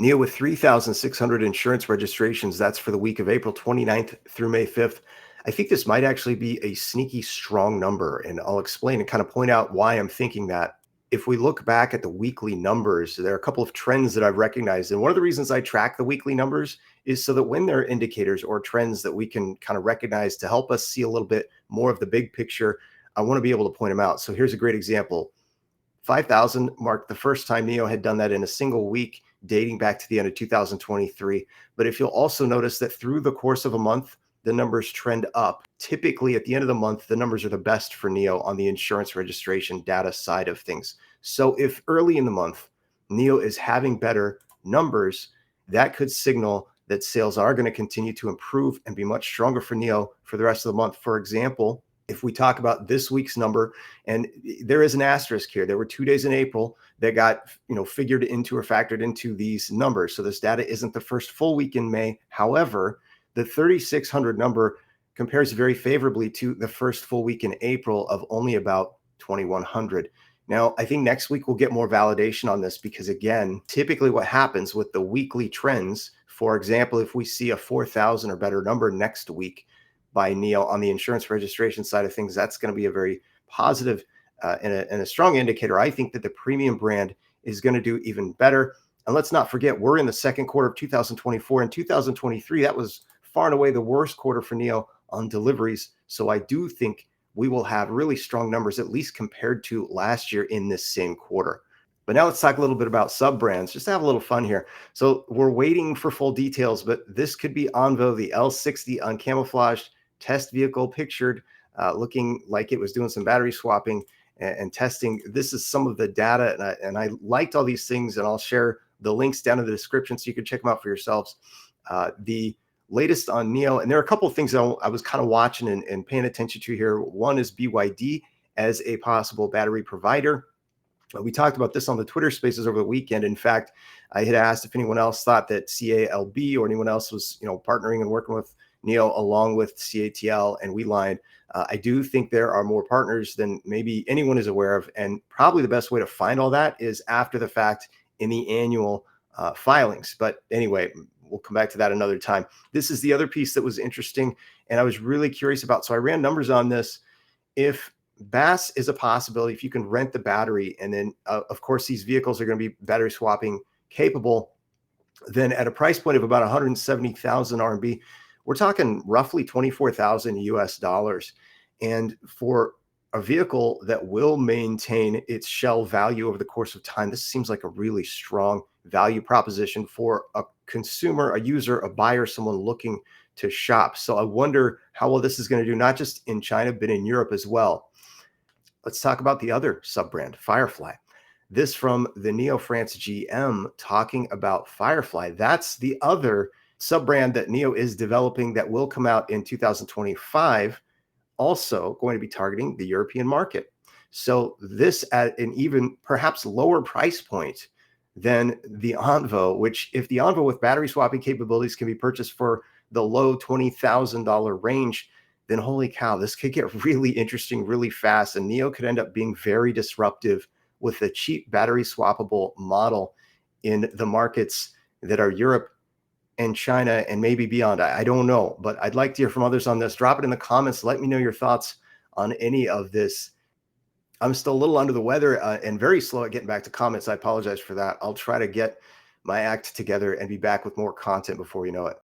NIO with 3,600 insurance registrations. That's for the week of April 29th through May 5th. I think this might actually be a sneaky strong number, and I'll explain and kind of point out why I'm thinking that. If we look back at the weekly numbers, there are a couple of trends that I've recognized. And one of the reasons I track the weekly numbers is so that when there are indicators or trends that we can kind of recognize to help us see a little bit more of the big picture, I want to be able to point them out. So here's a great example. 5,000 marked the first time NIO had done that in a single week, dating back to the end of 2023. But if you'll also notice that through the course of a month, the numbers trend up. Typically, at the end of the month, the numbers are the best for NIO on the insurance registration data side of things. So if early in the month, NIO is having better numbers, that could signal that sales are going to continue to improve and be much stronger for NIO for the rest of the month. For example, if we talk about this week's number, and there is an asterisk here, there were 2 days in April that got figured into or factored into these numbers. So this data isn't the first full week in May. However, the 3,600 number compares very favorably to the first full week in April of only about 2,100. Now, I think next week we'll get more validation on this because, again, typically what happens with the weekly trends, for example, if we see a 4,000 or better number next week by NIO on the insurance registration side of things, that's going to be a very positive and a strong indicator. I think that the premium brand is going to do even better. And let's not forget, we're in the second quarter of 2024. In 2023, that was far and away the worst quarter for NIO on deliveries. So I do think we will have really strong numbers, at least compared to last year in this same quarter. But now let's talk a little bit about sub brands, just to have a little fun here. So we're waiting for full details, but this could be Onvo, the L60 uncamouflaged test vehicle pictured, looking like it was doing some battery swapping and testing. This is some of the data, and I liked all these things, and I'll share the links down in the description so you can check them out for yourselves. The latest on NIO, and there are a couple of things that I was kind of watching and paying attention to here. One is BYD as a possible battery provider. We talked about this on the Twitter Spaces over the weekend. In fact, I had asked if anyone else thought that CALB or anyone else was, partnering and working with NIO along with CATL and WeLine. I do think there are more partners than maybe anyone is aware of, and probably the best way to find all that is after the fact in the annual filings. But anyway, we'll come back to that another time. This is the other piece that was interesting, and I was really curious about. So I ran numbers on this. If BAS is a possibility, if you can rent the battery, and then of course these vehicles are going to be battery swapping capable, then at a price point of about 170,000 RMB, we're talking roughly 24,000 US dollars. And for a vehicle that will maintain its shell value over the course of time, this seems like a really strong value proposition for a consumer, a user, a buyer, someone looking to shop. So I wonder how well this is going to do, not just in China, but in Europe as well. Let's talk about the other sub-brand, Firefly. This from the NIO France GM talking about Firefly. That's the other sub-brand that NIO is developing that will come out in 2025, also going to be targeting the European market. So this at an even perhaps lower price point than the Onvo, which if the Onvo with battery swapping capabilities can be purchased for the low $20,000 range, then holy cow, this could get really interesting really fast. And NIO could end up being very disruptive with a cheap battery swappable model in the markets that are Europe and China and maybe beyond. I don't know, but I'd like to hear from others on this. Drop it in the comments. Let me know your thoughts on any of this. I'm still a little under the weather and very slow at getting back to comments. I apologize for that. I'll try to get my act together and be back with more content before you know it.